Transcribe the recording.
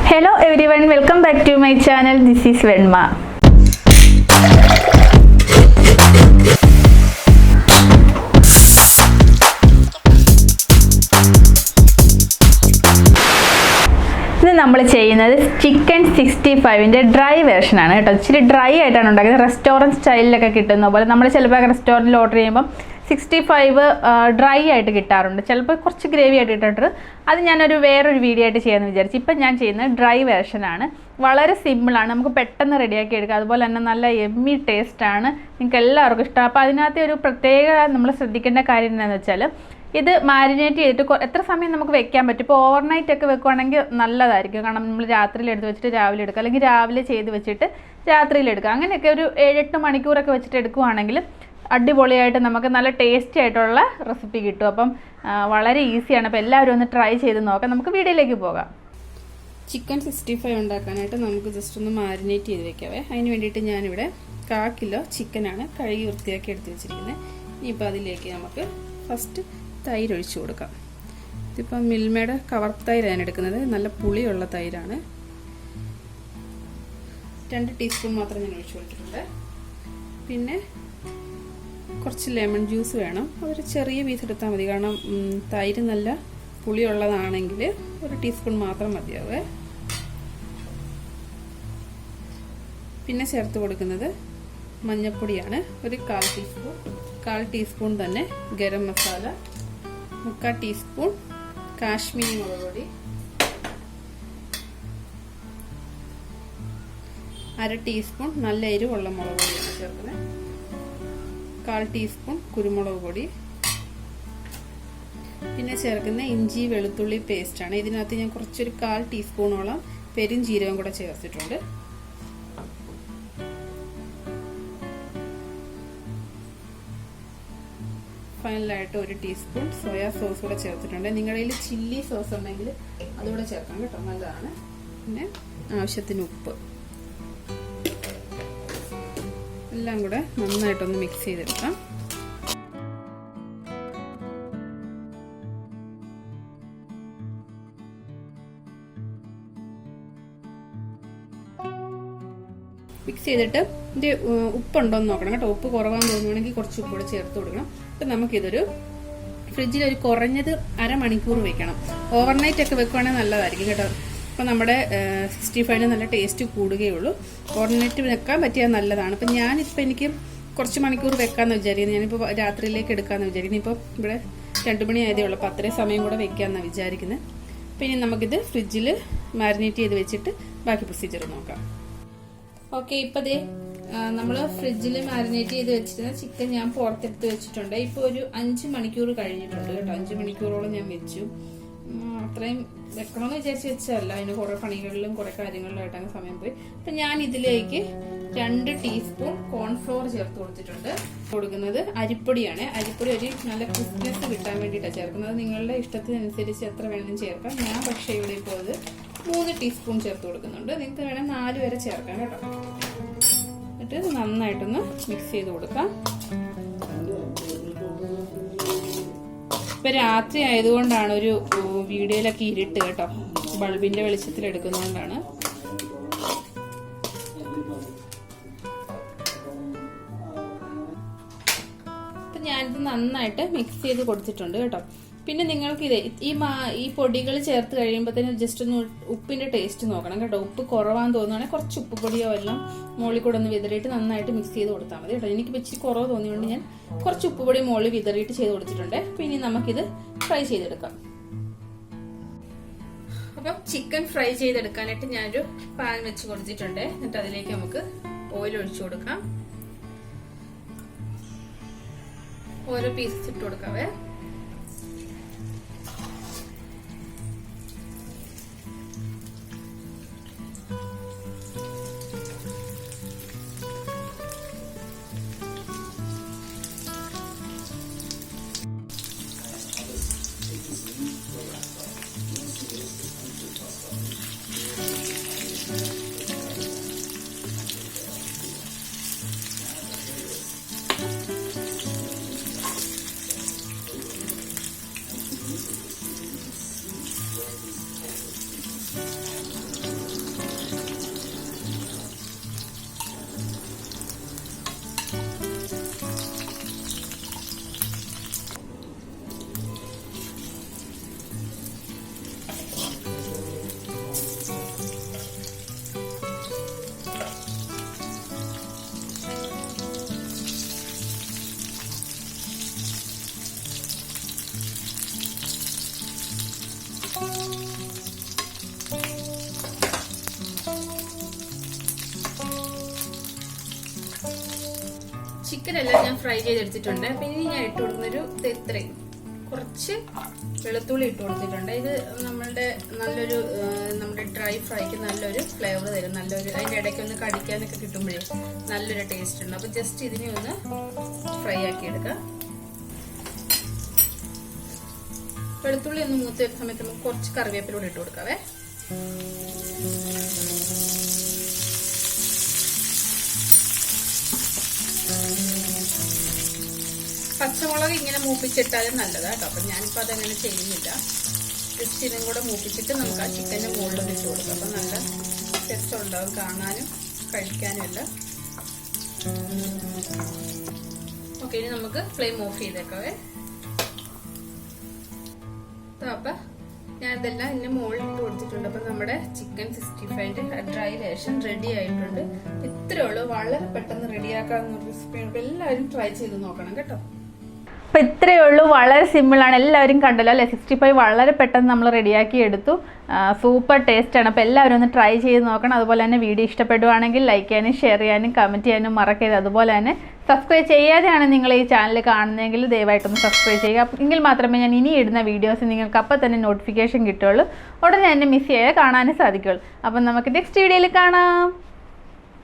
Hello everyone, welcome back to my channel. This is Venma. നമ്മൾ ചെയ്യുന്നത് chicken 65ന്റെ dry version ആണ് കേട്ടോ. ഇച്ചിരി ഡ്രൈ ആയിട്ടാണ് ഉണ്ടാക്കുന്നത്. റെസ്റ്റോറൻറ്റ് സ്റ്റൈലിലൊക്കെ കിട്ടുന്ന പോലെ നമ്മൾ ചിലപ്പോൾ റെസ്റ്റോറൻറ്റിൽ ഓർഡർ ചെയ്യുമ്പോൾ 65 ഡ്രൈ ആയിട്ട് കിട്ടാറുണ്ട്, ചിലപ്പോൾ കുറച്ച് ഗ്രേവി ആയിട്ട് കിട്ടാറുണ്ട്. അത് ഞാനൊരു വേറൊരു വീഡിയോ ആയിട്ട് ചെയ്യാമെന്ന് വിചാരിച്ചു. ഇപ്പം ഞാൻ ചെയ്യുന്നത് ഡ്രൈ വേർഷനാണ്. വളരെ സിമ്പിളാണ്, നമുക്ക് പെട്ടെന്ന് റെഡിയാക്കി എടുക്കാം. അതുപോലെ തന്നെ നല്ല എമ്മി ടേസ്റ്റാണ്, നിങ്ങൾക്ക് എല്ലാവർക്കും ഇഷ്ടം. അപ്പോൾ അതിനകത്ത് ഒരു പ്രത്യേക നമ്മൾ ശ്രദ്ധിക്കേണ്ട കാര്യം എന്താണെന്ന് വെച്ചാൽ, ഇത് മാരിനേറ്റ് ചെയ്തിട്ട് എത്ര സമയം നമുക്ക് വെക്കാൻ പറ്റും. ഇപ്പോൾ ഓവർനൈറ്റ് ഒക്കെ വെക്കുവാണെങ്കിൽ നല്ലതായിരിക്കും. കാരണം നമ്മൾ രാത്രിയിൽ എടുത്ത് വെച്ചിട്ട് രാവിലെ എടുക്കുക, അല്ലെങ്കിൽ രാവിലെ ചെയ്ത് വെച്ചിട്ട് രാത്രിയിൽ എടുക്കുക. അങ്ങനെയൊക്കെ ഒരു 7-8 മണിക്കൂറൊക്കെ വെച്ചിട്ട് എടുക്കുകയാണെങ്കിൽ അടിപൊളിയായിട്ട് നമുക്ക് നല്ല ടേസ്റ്റി ആയിട്ടുള്ള റെസിപ്പി കിട്ടും. അപ്പം വളരെ ഈസിയാണ്. അപ്പോൾ എല്ലാവരും ഒന്ന് ട്രൈ ചെയ്ത് നോക്കാം. നമുക്ക് വീഡിയോയിലേക്ക് പോകാം. ചിക്കൻ 65 ഉണ്ടാക്കാനായിട്ട് നമുക്ക് ജസ്റ്റ് ഒന്ന് മാരിനേറ്റ് ചെയ്ത് വെക്കാവേ. അതിന് വേണ്ടിയിട്ട് ഞാനിവിടെ 1/4 കിലോ ചിക്കനാണ് കഴുകി വൃത്തിയാക്കി എടുത്ത് വെച്ചിരിക്കുന്നത്. ഇനിയിപ്പോൾ അതിലേക്ക് നമുക്ക് ഫസ്റ്റ് തൈര് ഒഴിച്ചു കൊടുക്കാം. ഇതിപ്പോൾ മിൽമയുടെ കവർ തൈരാണ് എടുക്കുന്നത്, നല്ല പുളിയുള്ള തൈരാണ്. 2 ടീസ്പൂൺ മാത്രം ഞാൻ ഒഴിച്ചു കൊടുത്തിട്ടുണ്ട്. പിന്നെ കുറച്ച് ലെമൺ ജ്യൂസ് വേണം, അതൊരു ചെറിയ പീസ് എടുത്താൽ മതി. കാരണം തൈര് നല്ല പുളിയുള്ളതാണെങ്കിൽ 1 ടീസ്പൂൺ മാത്രം മതിയാവേ. പിന്നെ ചേർത്ത് കൊടുക്കുന്നത് മഞ്ഞൾപ്പൊടിയാണ്, ഒരു 1/4 ടീസ്പൂൺ തന്നെ ഗരം മസാല, 1/4 ടീസ്പൂൺ കാശ്മീരി മുളക് പൊടി, 1/2 ടീസ്പൂൺ നല്ല എരിവുള്ള മുളക് പൊടിയാണ് ചേർക്കുന്നത്, 1/4 ടീസ്പൂൺ കുരുമുളക് പൊടി. പിന്നെ ചേർക്കുന്ന ഇഞ്ചി വെളുത്തുള്ളി പേസ്റ്റാണ്. ഇതിനകത്ത് ഞാൻ കുറച്ചൊരു 1/4 ടീസ്പൂണോളം പെരുംജീരകം കൂടെ ചേർത്തിട്ടുണ്ട്. ഫൈനലായിട്ട് 1 ടീസ്പൂൺ സോയാ സോസ് കൂടെ ചേർത്തിട്ടുണ്ട്. നിങ്ങളുടെ കയ്യിൽ ചില്ലി സോസ് ഉണ്ടെങ്കിൽ അതുകൂടെ ചേർക്കാം കേട്ടോ, നല്ലതാണ്. പിന്നെ ആവശ്യത്തിന് ഉപ്പ്, എല്ലാം കൂടെ നന്നായിട്ടൊന്ന് മിക്സ് ചെയ്തെടുക്കാം. മിക്സ് ചെയ്തിട്ട് ഇത് ഉപ്പുണ്ടോയെന്ന് നോക്കണം കേട്ടോ. ഉപ്പ് കുറവാന്ന് തോന്നുവാണെങ്കിൽ കുറച്ച് ഉപ്പ് കൂടെ ചേർത്ത് കൊടുക്കണം. അപ്പം നമുക്കിതൊരു ഫ്രിഡ്ജിൽ ഒരു കുറഞ്ഞത് 1/2 മണിക്കൂർ വെക്കണം. ഓവർനൈറ്റ് ഒക്കെ വെക്കുവാണെങ്കിൽ നല്ലതായിരിക്കും കേട്ടോ. അപ്പോൾ നമ്മുടെ 65 നല്ല ടേസ്റ്റ് കൂടുകയുള്ളൂ. ഓവർനൈറ്റ് വെക്കാൻ പറ്റിയാൽ നല്ലതാണ്. അപ്പം ഞാനിപ്പോൾ എനിക്ക് കുറച്ച് മണിക്കൂർ വെക്കാമെന്ന് വിചാരിക്കുന്നത്. ഞാനിപ്പോൾ രാത്രിയിലേക്ക് എടുക്കാമെന്ന് വിചാരിക്കുന്നത്. ഇപ്പോൾ ഇവിടെ 2 മണി ആയതേ ഉള്ളൂ, അപ്പോൾ അത്രയും സമയം കൂടെ വെക്കാമെന്നാണ് വിചാരിക്കുന്നത്. അപ്പോൾ ഇനി നമുക്കിത് ഫ്രിഡ്ജിൽ മാരിനേറ്റ് ചെയ്ത് വെച്ചിട്ട് ബാക്കി പ്രൊസീജിയർ നോക്കാം. ഓക്കെ, ഇപ്പോൾ ദേ നമ്മൾ ഫ്രിഡ്ജിൽ മാരിനേറ്റ് ചെയ്ത് വെച്ചിരുന്ന ചിക്കൻ ഞാൻ പുറത്തെടുത്ത് വെച്ചിട്ടുണ്ട്. ഇപ്പോൾ ഒരു 5 മണിക്കൂർ കഴിഞ്ഞിട്ടുണ്ട് കേട്ടോ. 5 മണിക്കൂറോളം ഞാൻ വെച്ചു. അത്രയും വെക്കണമെന്ന് വിചാരിച്ച് വെച്ചതല്ല, അതിന് കുറേ പണികളിലും കുറേ കാര്യങ്ങളിലായിട്ടങ്ങ് സമയം പോയി. അപ്പം ഞാൻ ഇതിലേക്ക് 2 ടീസ്പൂൺ കോൺഫ്ലോർ ചേർത്ത് കൊടുത്തിട്ടുണ്ട്. കൊടുക്കുന്നത് അരിപ്പൊടിയാണ്. അരിപ്പൊടി ഒരു നല്ല ക്രിസ്പിനെസ് കിട്ടാൻ വേണ്ടിയിട്ടാണ് ചേർക്കുന്നത്. നിങ്ങളുടെ ഇഷ്ടത്തിനനുസരിച്ച് എത്ര വേണമെങ്കിലും ചേർക്കാം. ഞാൻ പക്ഷേ ഇവിടെ ഇപ്പോൾ അത് 3 ടീസ്പൂൺ ചേർത്ത് കൊടുക്കുന്നുണ്ട്. നിങ്ങൾക്ക് വേണം 4 വരെ ചേർക്കാം കേട്ടോ. എന്നിട്ട് നന്നായിട്ടൊന്ന് മിക്സ് ചെയ്ത് കൊടുക്കാം. ഇപ്പൊ രാത്രി ആയതുകൊണ്ടാണ് ഒരു വീഡിയോയിലൊക്കെ ഇരുട്ട് കേട്ടോ, ബൾബിന്റെ വെളിച്ചത്തിൽ എടുക്കുന്നതുകൊണ്ടാണ്. അപ്പൊ ഞാനിത് നന്നായിട്ട് മിക്സ് ചെയ്ത് കൊടുത്തിട്ടുണ്ട് കേട്ടോ. പിന്നെ നിങ്ങൾക്ക് ഈ പൊടികൾ ചേർത്ത് കഴിയുമ്പോഴത്തേനും ജസ്റ്റ് ഒന്ന് ഉപ്പിന്റെ ടേസ്റ്റ് നോക്കണം കേട്ടോ. ഉപ്പ് കുറവാന്ന് തോന്നുകയാണെങ്കിൽ കുറച്ച് ഉപ്പ് പൊടിയോ എല്ലാം മുകളിൽ കൂടെ ഒന്ന് വിതറിയിട്ട് നന്നായിട്ട് മിക്സ് ചെയ്ത് കൊടുത്താൽ മതി കേട്ടോ. എനിക്ക് ഇച്ചിരി കുറവ് തോന്നിയുകൊണ്ട് ഞാൻ കുറച്ച് ഉപ്പ് പൊടി മുകളിൽ വിതറിയിട്ട് ചെയ്ത് കൊടുത്തിട്ടുണ്ട്. പിന്നെ നമുക്കിത് ഫ്രൈ ചെയ്തെടുക്കാം. അപ്പം ചിക്കൻ ഫ്രൈ ചെയ്തെടുക്കാനായിട്ട് ഞാനൊരു പാൻ വെച്ച് കൊടുത്തിട്ടുണ്ട്. എന്നിട്ട് അതിലേക്ക് നമുക്ക് ഓയിൽ ഒഴിച്ചു കൊടുക്കാം. ഓരോ പീസസ് ഇട്ട് കൊടുക്കാവേ. ചിക്കൻ എല്ലാം ഞാൻ ഫ്രൈ ചെയ്തെടുത്തിട്ടുണ്ട്. അപ്പൊ ഇനി ഞാൻ ഇട്ട് കൊടുക്കുന്നൊരു ഇത്രയും കുറച്ച് വെളുത്തുള്ളി ഇട്ട് കൊടുത്തിട്ടുണ്ട്. ഇത് നമ്മുടെ ഡ്രൈ ഫ്രൈക്ക് നല്ലൊരു ഫ്ലേവർ തരും. അതിന്റെ ഇടയ്ക്ക് ഒന്ന് കടിക്കാനൊക്കെ കിട്ടുമ്പോഴേ നല്ലൊരു ടേസ്റ്റ് ഉണ്ട്. അപ്പൊ ജസ്റ്റ് ഇതിനെ ഒന്ന് ഫ്രൈ ആക്കി എടുക്കാം. വെളുത്തുള്ളി ഒന്ന് മൂത്ത് വരുന്ന സമയത്ത് നമുക്ക് കുറച്ച് കറിവേപ്പിലൂടെ ഇട്ട് കൊടുക്കാവേ. പച്ചമുളക് ഇങ്ങനെ മൂപ്പിച്ചിട്ടാലും നല്ലതാ കേട്ടോ. അപ്പൊ ഞാനിപ്പോ അതങ്ങനെ ചെയ്യുന്നില്ല. ജസ്റ്റ് ഇതും കൂടെ മൂപ്പിച്ചിട്ട് നമുക്ക് ആ ചിക്കന്റെ മുകളിൽ ഇട്ട് കൊടുക്കാം. അപ്പൊ നല്ല രസമുണ്ടാവും കാണാനും കഴിക്കാനും എല്ലാം. ഓക്കെ, ഇനി നമുക്ക് ഫ്ലെയിം ഓഫ് ചെയ്തേക്കാവേ. അപ്പൊ ഞാൻ ഇതെല്ലാം ഇതിന്റെ മുകളിൽ ഇട്ട് കൊടുത്തിട്ടുണ്ട്. അപ്പൊ നമ്മുടെ ചിക്കൻ 65ന്റെ ഡ്രൈ വേർഷൻ റെഡി ആയിട്ടുണ്ട്. ഇത്രയേ ഉള്ളൂ, വളരെ പെട്ടെന്ന് റെഡിയാക്കാവുന്ന റെസിപ്പിയാണ്. എല്ലാവരും ട്രൈ ചെയ്ത് നോക്കണം കേട്ടോ. അപ്പോൾ ഇത്രയേ ഉള്ളൂ, വളരെ സിമ്പിളാണ്. എല്ലാവരും കണ്ടല്ലോ അല്ലേ? 65 വളരെ പെട്ടെന്ന് നമ്മൾ റെഡിയാക്കി എടുത്തു. സൂപ്പർ ടേസ്റ്റാണ്. അപ്പോൾ എല്ലാവരും ഒന്ന് ട്രൈ ചെയ്ത് നോക്കണം. അതുപോലെ തന്നെ വീഡിയോ ഇഷ്ടപ്പെടുവാണെങ്കിൽ ലൈക്ക് ചെയ്യാനും ഷെയർ ചെയ്യാനും കമൻറ്റ് ചെയ്യാനും മറക്കരുത്. അതുപോലെ തന്നെ സബ്സ്ക്രൈബ് ചെയ്യാതെയാണ് നിങ്ങൾ ഈ ചാനൽ കാണുന്നതെങ്കിൽ ദയവായിട്ടൊന്ന് സബ്സ്ക്രൈബ് ചെയ്യുക. എങ്കിൽ മാത്രമേ ഞാൻ ഇനി ഇടുന്ന വീഡിയോസ് നിങ്ങൾക്ക് അപ്പോൾ തന്നെ നോട്ടിഫിക്കേഷൻ കിട്ടുള്ളൂ. ഉടനെ തന്നെ മിസ് ചെയ്യാതെ കാണാനും സാധിക്കുള്ളൂ. അപ്പം നമുക്ക് നെക്സ്റ്റ് വീഡിയോയിൽ കാണാം.